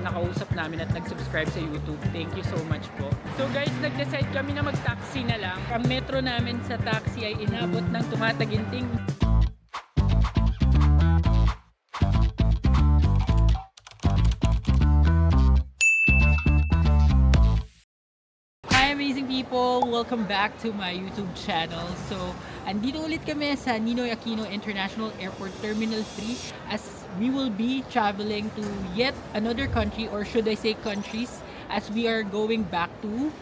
nakausap namin at nag-subscribe sa YouTube. Thank you so much po. So guys, nag-decide kami na mag-taxi na lang. Ang metro namin sa taxi ay inabot ng tumataginting. Hi amazing people! Welcome back to my YouTube channel. So, andito ulit kami sa Ninoy Aquino International Airport Terminal 3 as we will be traveling to yet another country, or should I say countries, as we are going back to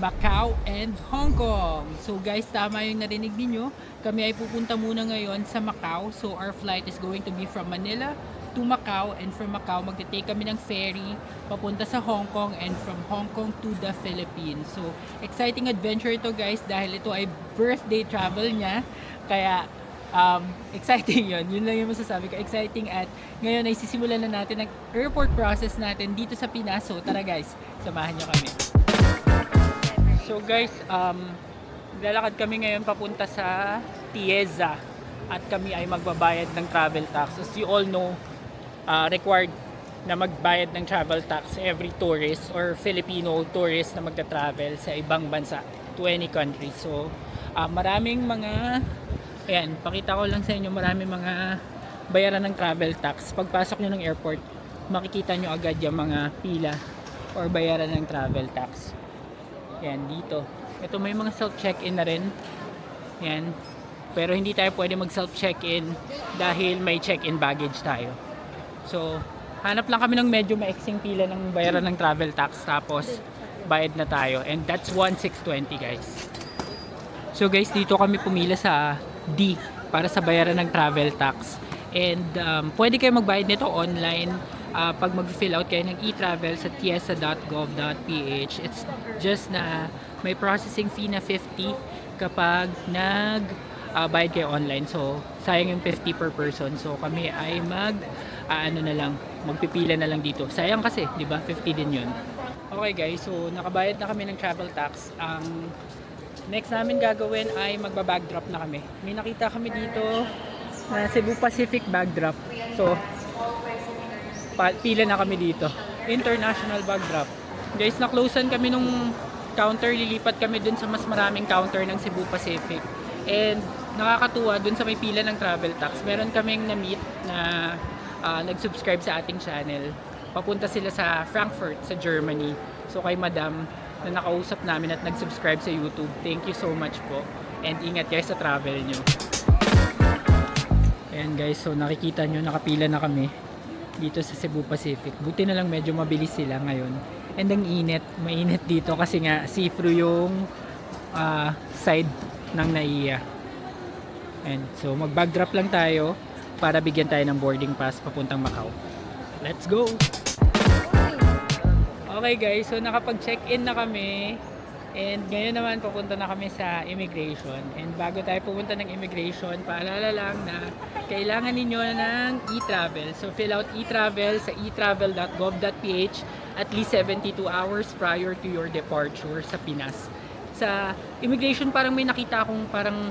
Macau and Hong Kong. So guys, tama yung narinig niyo. Kami ay pupunta muna ngayon sa Macau. So our flight is going to be from Manila to Macau, and from Macau magte-take kami ng ferry papunta sa Hong Kong, and from Hong Kong to the Philippines. So exciting adventure ito guys, dahil ito ay birthday travel niya. Kaya exciting yun lang yung masasabi ko, exciting. At ngayon ay sisimulan na natin ang airport process natin dito sa Pinas. So tara guys, samahan nyo kami. So guys, lalakad kami ngayon papunta sa Tieza, at kami ay magbabayad ng travel tax. As you all know, required na magbayad ng travel tax every tourist or Filipino tourist na magta-travel sa ibang bansa to any country. So maraming mga, ayan, pakita ko lang sa inyo, maraming mga bayaran ng travel tax. Pagpasok nyo ng airport, makikita nyo agad yung mga pila or bayaran ng travel tax. Yan, dito. Ito may mga self-check-in na rin. Yan. Pero hindi tayo pwede mag-self-check-in dahil may check-in baggage tayo. So, hanap lang kami ng medyo maiksing pila ng bayaran ng travel tax, tapos bayad na tayo. And that's 1,620 guys. So guys, dito kami pumila sa D para sa bayaran ng travel tax. And pwede kayo magbayad nito online pag mag-fill out kayo ng e-travel sa tiesa.gov.ph. It's just na may processing fee na 50 kapag bayad kayo online. So sayang yung 50 per person. So kami ay magpipila na lang dito. Sayang kasi, 'di ba? 50 din 'yun. Okay guys, so nakabayad na kami ng travel tax. Ang next namin gagawin ay magba-bag drop na kami. May nakita kami dito na Cebu Pacific bag drop. So pila na kami dito. International bag drop. Guys, na-closean kami nung counter, lilipat kami dun sa mas maraming counter ng Cebu Pacific. And nakakatuwa dun sa may pila ng travel tax. Meron kaming na-meet na nag-subscribe sa ating channel. Papunta sila sa Frankfurt, sa Germany. So kay madam na nakausap namin at nag-subscribe sa YouTube, thank you so much po. And ingat guys sa travel nyo. Ayan guys, so nakikita nyo, nakapila na kami dito sa Cebu Pacific. Buti na lang medyo mabilis sila ngayon. And ang init, mainit dito kasi nga see-through yung side ng NAIA. And so mag-bag drop lang tayo para bigyan tayo ng boarding pass papuntang Macau. Let's go! Okay guys, so nakapag-check-in na kami. And ngayon naman papunta na kami sa immigration. And bago tayo pupunta ng immigration, paalala lang na kailangan ninyo ng e-travel. So fill out e-travel sa etravel.gov.ph at least 72 hours prior to your departure sa Pinas. Sa immigration parang may nakita akong parang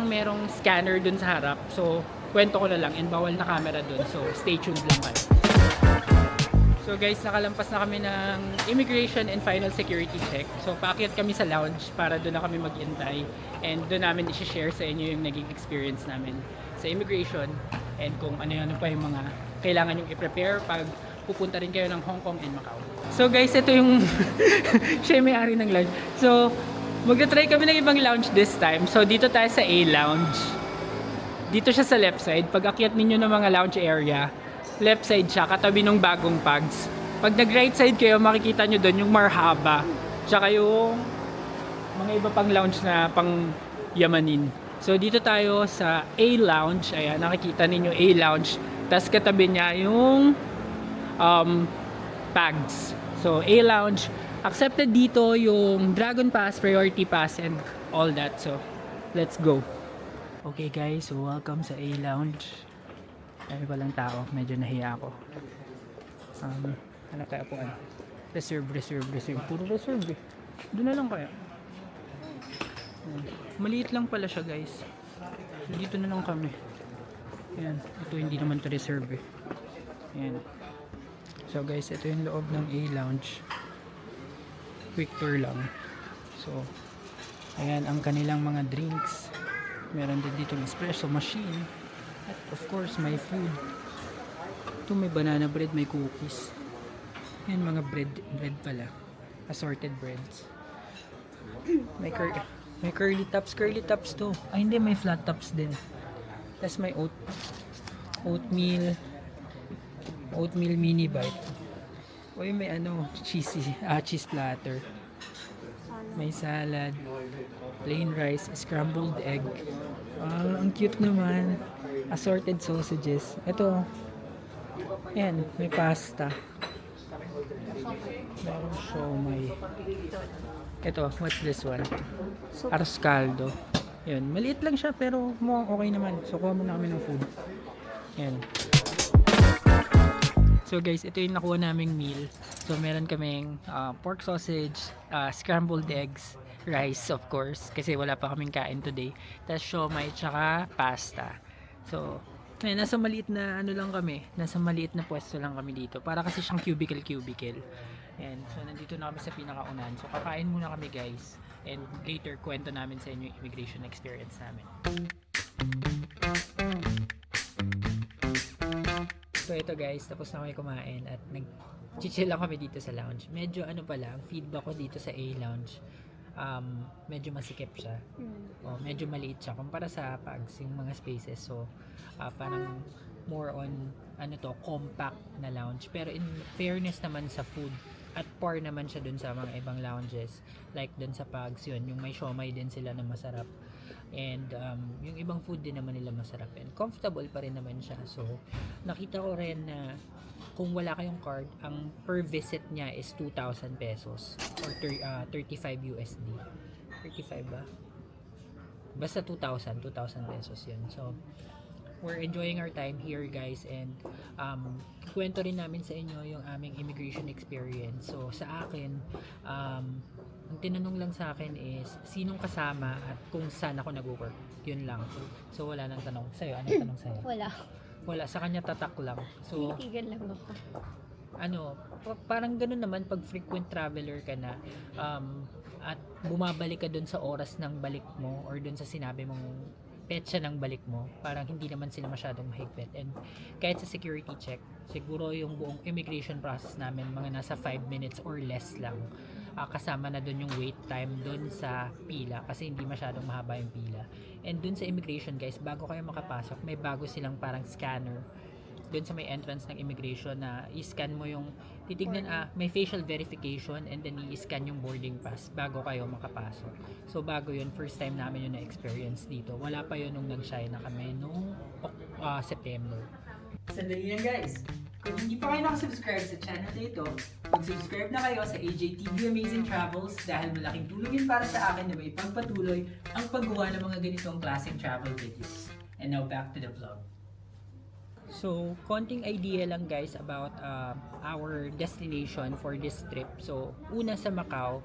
merong scanner dun sa harap. So kwento ko na lang, and bawal na camera dun. So stay tuned lang kayo. So guys, nakalampas na kami ng immigration and final security check. So paakyat kami sa lounge para doon na kami mag-intay. And doon namin i-share sa inyo yung naging experience namin sa immigration. And kung ano pa yung mga kailangan yung i-prepare pag pupunta rin kayo ng Hong Kong and Macau. So guys, ito yung siya yung may-ari ng lounge. So mag-try kami ng ibang lounge this time. So dito tayo sa A lounge. Dito siya sa left side. Pag akyat ninyo ng mga lounge area, left side siya, katabi ng bagong Pags. Pag nag-right side kayo, makikita nyo doon yung Marhaba. Tsaka yung mga iba pang lounge na pang yamanin. So dito tayo sa A lounge. Ayan, nakikita ninyo A lounge. Tapos katabi niya yung Pags. So A lounge. Accepted dito yung Dragon Pass, Priority Pass, and all that. So let's go. Okay guys, so welcome sa A lounge. Dahil walang tao, medyo nahiya ako. Hanap tayo po ano. Reserve. Puro reserve eh. Doon na lang kaya. Maliit lang pala siya guys. So, dito na lang kami. Ayan. Ito hindi naman to reserve eh. Ayan. So guys, ito yung loob ng A-Lounge. Quick tour lang. So, ayan ang kanilang mga drinks. Meron din dito ng espresso machine. At of course, may food. Ito may banana bread, may cookies. Ayan mga bread pala. Assorted breads. May curly tops to. Ay hindi, may flat tops din. Tapos may oatmeal mini bite. Uy, may cheese platter. May salad, plain rice, scrambled egg. Ang cute naman. Assorted sausages. Ito, ayan, may pasta. Meron siomai. Ito, what's this one? Arroz caldo. Yan, maliit lang siya pero mukhang okay naman. So, kuha muna kami ng food. Yan. So guys, ito yung nakuha naming meal. So meron kaming pork sausage, scrambled eggs, rice of course, kasi wala pa kaming kain today. Tapos siomai, tsaka pasta. So, nasa maliit na lang kami. Nasa maliit na pwesto lang kami dito. Para kasi siyang cubicle. And so nandito na kami sa pinakaunan. So kakain muna kami guys. And later kwento namin sa inyo yung immigration experience namin. So ito guys, tapos na kami kumain at nag-chill lang kami dito sa lounge. Medyo pala, ang feedback ko dito sa A-Lounge, medyo masikip siya. Medyo maliit siya kumpara sa Pags, yung mga spaces. So parang more on compact na lounge. Pero in fairness naman sa food, at par naman siya dun sa mga ibang lounges. Like dun sa Pags yun, yung may siomai din sila na masarap. And yung ibang food din naman nila masarap and comfortable pa rin naman siya. So nakita ko rin na kung wala kayong card, ang per visit niya is 2,000 pesos or 35 USD. 35 ba? Basta 2,000 pesos yun. So we're enjoying our time here guys, and kwento rin namin sa inyo yung aming immigration experience. So sa akin, ang tinanong lang sa akin is sinong kasama at kung saan ako nag-work. Yun lang. So wala nang tanong. Sa'yo, anong tanong sa'yo? Wala. Sa kanya tatak lang. So titigan lang ako. Parang ganun naman pag frequent traveler ka na, at bumabalik ka dun sa oras ng balik mo or dun sa sinabi mong petsa ng balik mo, parang hindi naman sila masyadong mahigpit. And kahit sa security check, siguro yung buong immigration process namin mga nasa 5 minutes or less lang. Kasama na dun yung wait time dun sa pila kasi hindi masyadong mahaba yung pila. And dun sa immigration guys, bago kayo makapasok, may bago silang parang scanner dun sa may entrance ng immigration na i-scan mo yung titignan, may facial verification and then i-scan yung boarding pass bago kayo makapasok. So bago yun, first time namin yun na-experience dito. Wala pa yun nung nag-shy na kami nung September. Sandali lang guys, kung hindi pa kayo nakasubscribe sa channel na ito, mag-subscribe na kayo sa AJTV Amazing Travels dahil malaking tulong yun para sa akin na may pagpatuloy ang paggawa ng mga ganitong klaseng travel videos. And now back to the vlog. So, konting idea lang guys about our destination for this trip. So, una sa Macau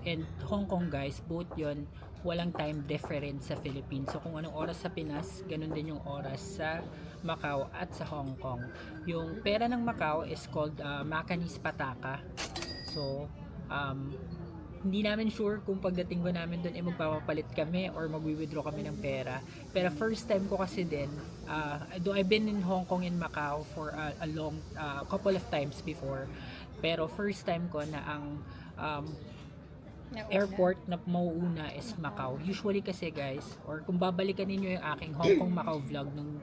and Hong Kong guys, both yon walang time difference sa Philippines. So, kung anong oras sa Pinas, ganun din yung oras sa Macau at sa Hong Kong. Yung pera ng Macau is called Macanese Pataka. So, hindi namin sure kung pagdating ba namin doon magpapapalit kami or magwi-withdraw kami ng pera. Pero first time ko kasi din, though I've been in Hong Kong and Macau for a long couple of times before, pero first time ko na ang airport na mauuna is Macau. Usually kasi guys, or kung babalikan ninyo yung aking Hong Kong Macau vlog nung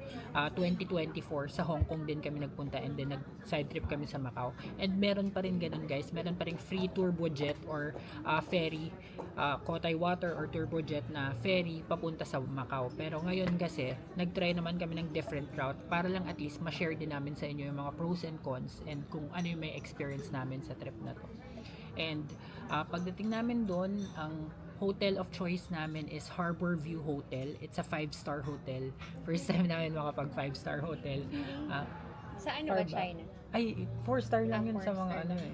2024, sa Hong Kong din kami nagpunta and then nag side trip kami sa Macau. And meron pa rin ganun guys, meron pa rin free turbo jet or ferry, Kotay Water or turbo jet na ferry papunta sa Macau. Pero ngayon kasi, nag-try naman kami ng different route para lang at least ma-share din namin sa inyo yung mga pros and cons and kung ano yung may experience namin sa trip na to. And pagdating namin doon, ang hotel of choice namin is Harbor View Hotel. It's a 5-star hotel. First time namin makapag 5-star hotel. Sa ano ba, China? Ay, 4-star lang yun sa mga ano eh.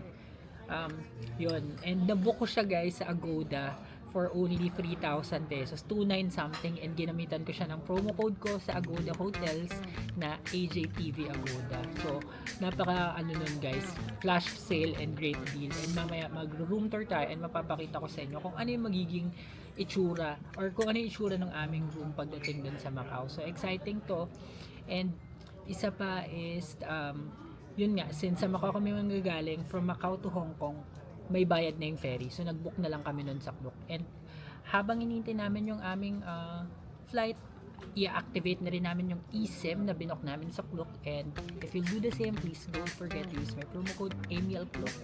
Yun. And nabook ko siya guys sa Agoda for only 3,000 pesos, 29 something, and ginamitan ko siya ng promo code ko sa Agoda Hotels na AJTV Agoda. So, napaka ano nun guys, flash sale and great deal. And mamaya mag-room tour tayo and mapapakita ko sa inyo kung ano yung magiging itsura or kung ano yung itsura ng aming room pagdating dun sa Macau. So, exciting to. And isa pa is, yun nga, since sa Macau kami manggagaling, from Macau to Hong Kong, may bayad na yung ferry. So, nag-book na lang kami nun sa Klook. And habang hinihintay namin yung aming flight, i-activate na rin namin yung eSIM na binok namin sa Klook. And if you'll do the same, please don't forget to use my promo code AMIELKLOOK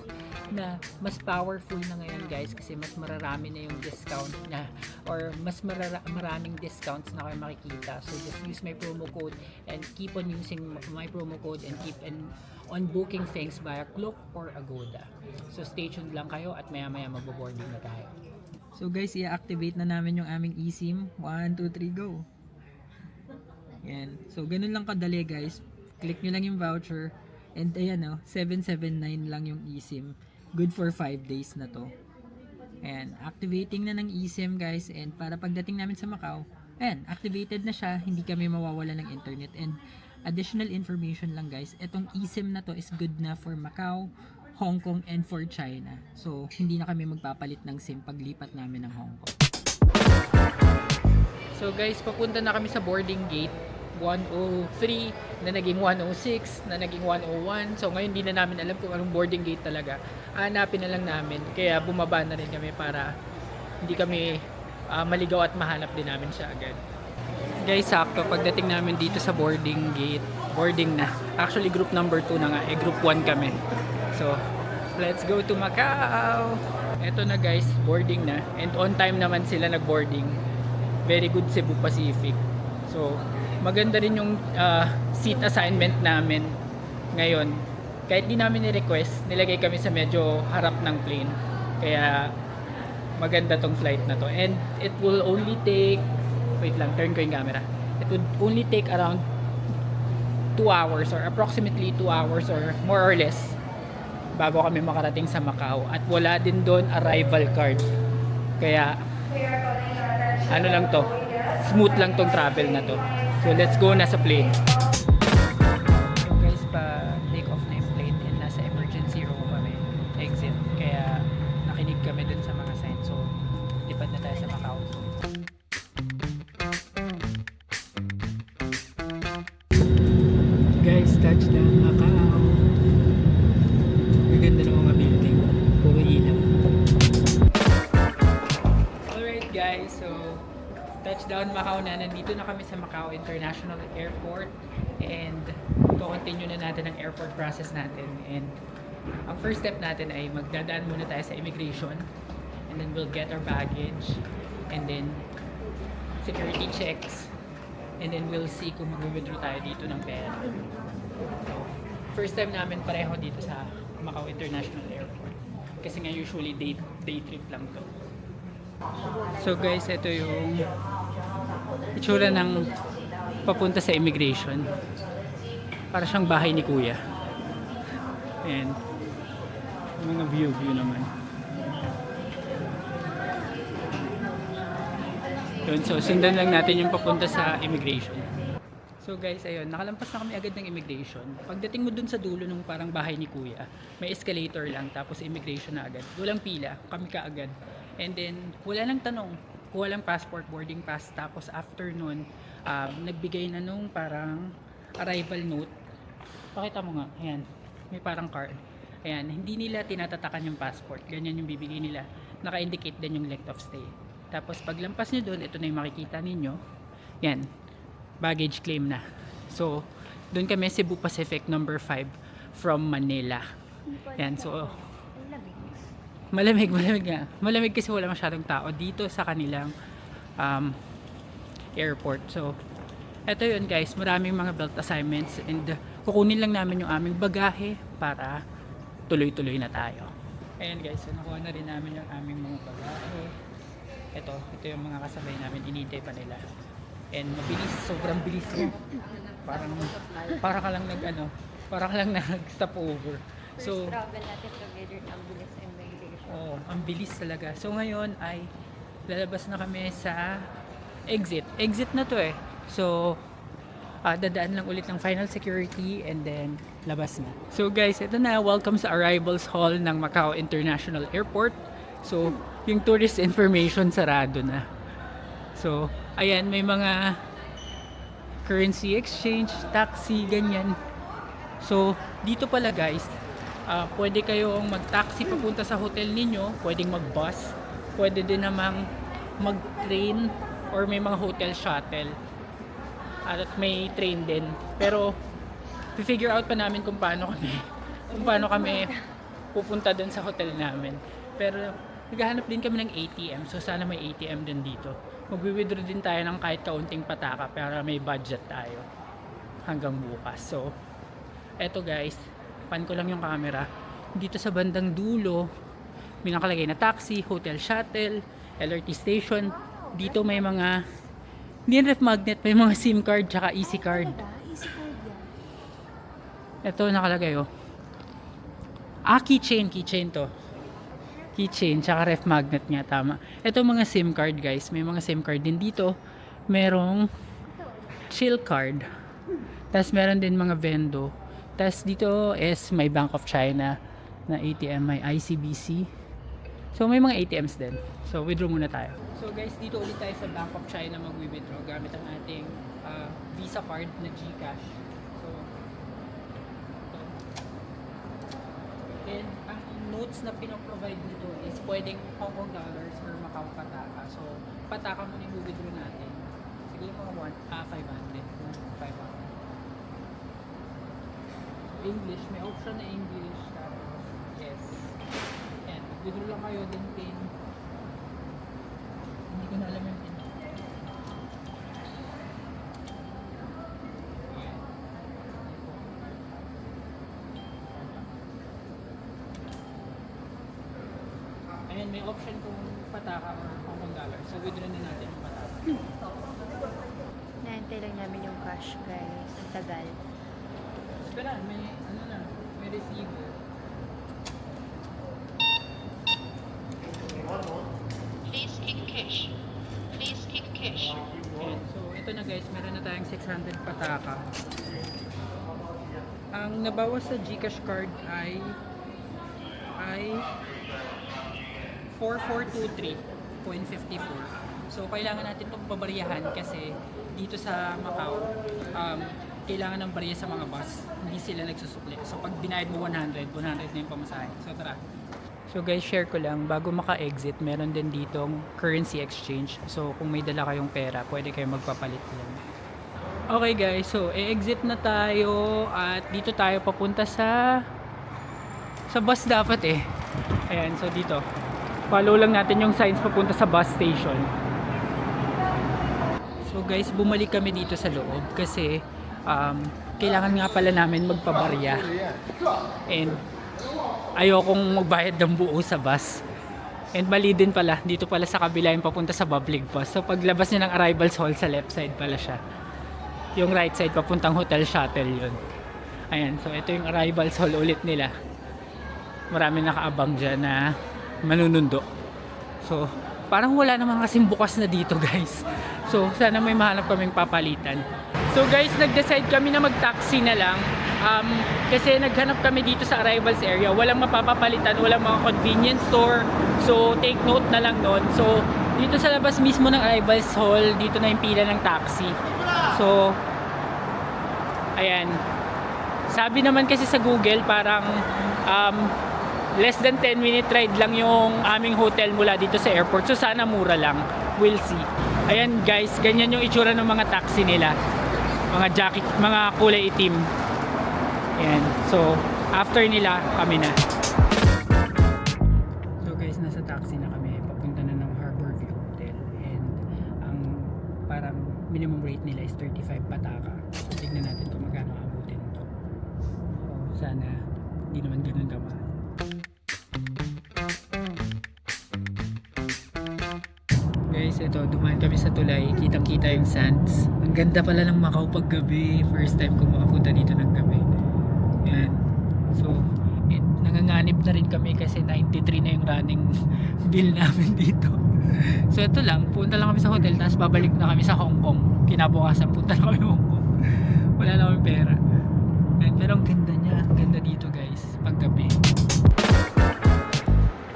na mas powerful na ngayon guys kasi mas mararami na yung discount na or mas maraming discounts na kayo makikita. So, just use my promo code and keep on using my promo code and keep on booking things via Klook or Agoda. So stay tuned lang kayo at maya-maya magbo-boarding na tayo. So guys, i-activate na namin yung aming eSIM. 1, 2, 3, go! Yan. So ganun lang kadali guys. Click nyo lang yung voucher. And ayan o, 779 lang yung eSIM. Good for 5 days na to. Ayan, activating na ng eSIM guys. And para pagdating namin sa Macau, ayan, activated na siya. Hindi kami mawawala ng internet. And additional information lang guys, itong eSIM na to is good na for Macau, Hong Kong, and for China. So, hindi na kami magpapalit ng SIM paglipat namin ng Hong Kong. So guys, papunta na kami sa boarding gate 103 na naging 106 na naging 101. So ngayon hindi na namin alam kung anong boarding gate talaga. Hanapin na lang namin. Kaya bumaba na rin kami para hindi kami maligaw at mahanap din namin siya agad. Guys, sakto pagdating namin dito sa boarding gate, boarding na. Actually group number 2 na nga, group 1 kami. So, let's go to Macau. Eto na guys, boarding na. And on time naman sila nag-boarding. Very good Cebu Pacific. So, maganda rin yung seat assignment namin ngayon. Kahit di namin ni-request, nilagay kami sa medyo harap ng plane. Kaya, maganda tong flight na to. And it will only take, wait lang, turn ko yung camera. It would only take around 2 hours or approximately 2 hours or more or less bago kami makarating sa Macau. At wala din doon arrival card. Kaya, ano lang to, smooth lang tong travel na to. So, let's go na sa plane. So guys, pa-take off na yung plane and nasa emergency room kami, exit. Kaya, nakinig kami dun sa mga signs. So, lipad na tayo sa Macau. Guys, touchdown Macau. Maganda ng mga building. Puro ilaw. Alright guys, so touchdown Macau na. Nandito na kami sa Macau International Airport. And continue na natin ang airport process natin. And ang first step natin ay magdadaan muna tayo sa immigration. And then we'll get our baggage. And then security checks. And then we'll see kung mag-withdraw tayo dito ng pera. So, first time namin pareho dito sa Macau International Airport. Kasi nga usually day trip lang to. So guys, ito yung itsura ng papunta sa immigration. Para siyang bahay ni Kuya. And mga view naman. Yun, so sundan lang natin yung papunta sa immigration. So guys, ayun, nakalampas na kami agad ng immigration. Pagdating mo dun sa dulo nung parang bahay ni Kuya, may escalator lang, tapos immigration na agad. Walang pila, kami kaagad. And then, wala lang tanong, kuha lang passport, boarding pass, tapos after nun, nagbigay na nung parang arrival note. Pakita mo nga, ayan, may parang card. Ayan, hindi nila tinatatakan yung passport, ganyan yung bibigay nila. Naka-indicate din yung length of stay. Tapos paglampas nyo dun, ito na yung makikita ninyo. Yan, baggage claim na. So, doon kami Cebu Pacific number 5 from Manila. Yan, so malamig nga. Malamig kasi wala masyadong tao dito sa kanilang airport. So, eto yun guys, maraming mga belt assignments and kukunin lang namin yung aming bagahe para tuloy-tuloy na tayo. Ayan guys, so nakuha na rin namin yung aming mga bagahe. Ito yung mga kasabay namin, inintay pa nila. And mabilis, sobrang bilis mo. Para ka lang nag-stop over. First travel natin together, ang bilis and migration. Oo, ang bilis talaga. So ngayon ay lalabas na kami sa exit. Exit na to eh. So, dadaan lang ulit ng final security and then labas na. So guys, ito na. Welcome sa arrivals hall ng Macau International Airport. So, yung tourist information sarado na. So, ayan, may mga currency exchange, taxi, ganyan. So, dito pala guys, pwede kayong mag-taxi papunta sa hotel ninyo, pwedeng mag-bus, pwede din namang mag-train or may mga hotel shuttle. At may train din. Pero, figure out pa namin kung paano kami pupunta dun sa hotel namin. Pero, naghahanap din kami ng ATM. So, sana may ATM din dito. Magwi-withdraw din tayo ng kahit kaunting pataka para may budget tayo hanggang bukas. So, eto guys, pan ko lang yung camera. Dito sa bandang dulo, may nakalagay na taxi, hotel shuttle, LRT station. Dito may mga hindi ref magnet, may mga SIM card tsaka easy card. Easy card yan. Ito nakalagay oh. Keychain to. Keychain tsaka ref magnet nga, tama. Ito mga SIM card guys, may mga SIM card din dito. Merong chill card. Tapos meron din mga vendo. Tapos dito is may Bank of China na ATM, may ICBC. So may mga ATMs din. So withdraw muna tayo. So guys, dito ulit tayo sa Bank of China mag-withdraw gamit ang ating Visa card na GCash. So ito. And ang notes na pinaprovide dito is pwedeng Hong Kong dollars or Macau pataka. So pataka muna yung withdraw natin. Siguro mga 500. English, may option na English. Yes. And withdraw lang kayo din pin. Hindi ko na alam yung pin. Ayan, may option kung pataka or Hong Kong dollar. So withdraw na natin yung pataka. Naantay lang namin yung cash, guys. Ang tagal. Espera, may receiver. Please in cash. Please in cash. Ayan, so ito na guys, meron na tayong 600 pataka. Ang nabawas sa GCash card ay 4423.54. So kailangan natin itong pabariyahan kasi dito sa Macau, kailangan ng bariya sa mga bus. Hindi sila nagsusukli. So pag binayad mo 100 na yung pamasahe. So tara. So guys, share ko lang, bago maka-exit, meron din ditong currency exchange. So kung may dala kayong pera, pwede kayong magpapalit lang. Okay guys, so e-exit na tayo at dito tayo papunta sa bus dapat eh. Ayan, so dito. Follow lang natin yung signs papunta sa bus station. So guys, bumalik kami dito sa loob kasi kailangan nga pala namin magpabarya. And ayokong magbayad ng buo sa bus. And mali din pala, dito pala sa kabila yung papunta sa public bus. So paglabas niya ng arrivals hall, sa left side pala siya. Yung right side papuntang hotel shuttle yun. Ayan, so ito yung arrivals hall ulit nila. Marami nakaabang dyan na manunundo. So parang wala naman kasing bukas na dito guys. So sana may mahanap kaming papalitan. So guys, nag-decide kami na mag-taxi na lang. Kasi naghanap kami dito sa arrivals area. Walang mapapapalitan, walang mga convenience store. So take note na lang nun. So dito sa labas mismo ng arrivals hall, dito na yung pila ng taxi. So ayan. Sabi naman kasi sa Google parang less than 10-minute ride lang yung aming hotel mula dito sa airport. So sana mura lang. We'll see. Ayan guys, ganyan yung itsura ng mga taxi nila. Mga jacket, mga kulay itim. Ayan. So after nila, kami na. So guys, nasa taxi na kami. Papunta na ng Harborview Hotel. And ang parang minimum rate nila is 35 pataka. So tignan natin kung magkano abutin ito. So sana hindi naman ganun kamahal. Guys, ito, dumaan kami sa tulay, kitang-kita yung sands. Ang ganda pala ng Macau pag gabi. First time kong makapunta dito ng gabi. Yan. So, nanganganib na rin kami kasi 93 na yung running bill namin dito. So ito lang, punta lang kami sa hotel, tapos babalik na kami sa Hong Kong. Kinabukasan, punta na kami Hong Kong. Wala na kami pera. Pero ang ganda niya, ang ganda dito guys, paggabi.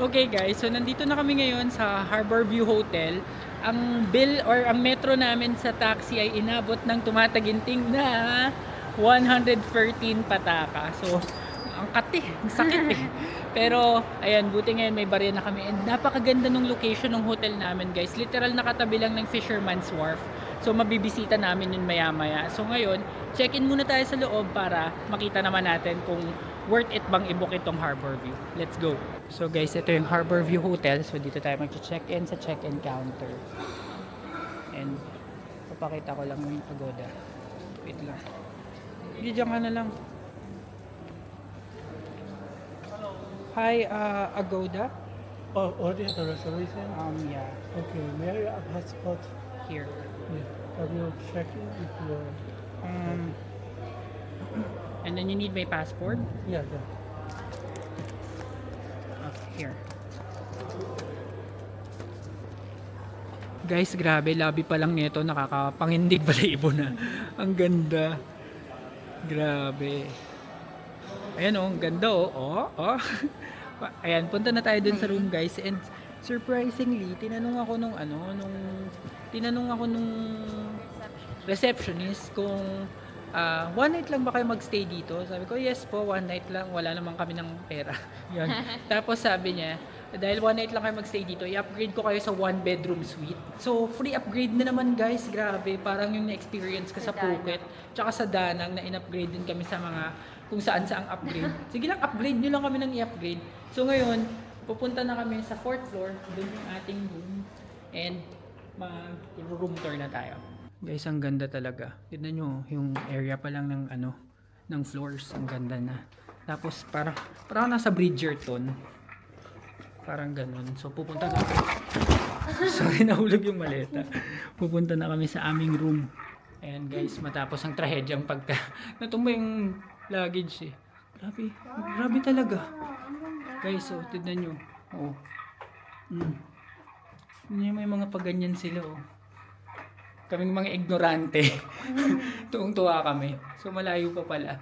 Okay guys, so nandito na kami ngayon sa Harborview Hotel. Ang bill or ang metro namin sa taxi ay inabot ng tumataginting na 113 pataka. So, ang kati, ang sakit eh. Pero, ayan, buti ngayon may barya na kami. And napakaganda ng location ng hotel namin guys. Literal nakatabi lang ng Fisherman's Wharf. So, mabibisita namin yun maya-maya. So, ngayon, check-in muna tayo sa loob para makita naman natin kung worth it bang i-book itong Harborview. Let's go! So guys, ito yung Harborview Hotel. So dito tayo mag-check-in sa check-in counter. And papakita ko lang yung pagoda. Wait lang. Hindi, dyan ka na lang. Hi, Agoda? Oh, already have a reservation? Yeah, Okay, may I have a passport? here. Yeah. Have you checked in if you're... And then you need my passport? Yeah, yeah. Here. Guys, grabe, labi pa lang nito, nakakapangindig balahibo na. Ang ganda. Grabe. Ayan oh, ang ganda oh. Oh. Ayan, punta na tayo dun sa room guys. And surprisingly, tinanong ako nung receptionist kung one night lang ba kayo magstay dito? Sabi ko, yes po, one night lang. Wala naman kami ng pera. Yun. Tapos sabi niya, dahil one night lang kayo magstay dito, i-upgrade ko kayo sa one bedroom suite. So, free upgrade na naman guys. Grabe, parang yung na-experience ko sa Phuket. Tsaka sa Danang na in-upgrade din kami sa mga kung saan saang upgrade. Sige lang, upgrade nyo lang kami ng i-upgrade. So ngayon, pupunta na kami sa 4th floor. Doon yung ating room. And mag-room tour na tayo. Guys, ang ganda talaga. Tignan nyo, yung area pa lang ng ng floors, ang ganda na. Tapos parang nasa Bridgerton. Parang ganun. So pupunta na kami. Sorry, nahulog yung maleta. Pupunta na kami sa aming room. Ayan guys, matapos ang trahedyang pagka natumba yung luggage eh. Grabe talaga. Guys, so tignan nyo. Oh. May mga paganyan sila oh. Kaming mga ignorante. Tuwang-tuwa kami. So malayo pa pala.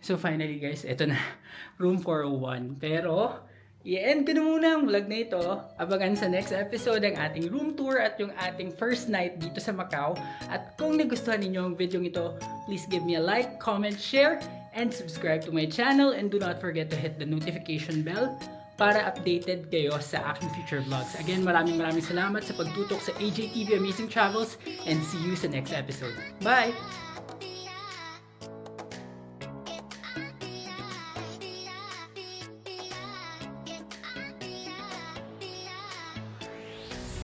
So finally guys, eto na. Room 401. Pero, i-end ko na muna ang vlog na ito. Abangan sa next episode ang ating room tour at yung ating first night dito sa Macau. At kung nagustuhan ninyo ang video ito, please give me a like, comment, share, and subscribe to my channel. And do not forget to hit the notification bell para updated kayo sa aking future vlogs. Again, maraming salamat sa pagtutok sa AJTV Amazing Travels and see you sa next episode. Bye!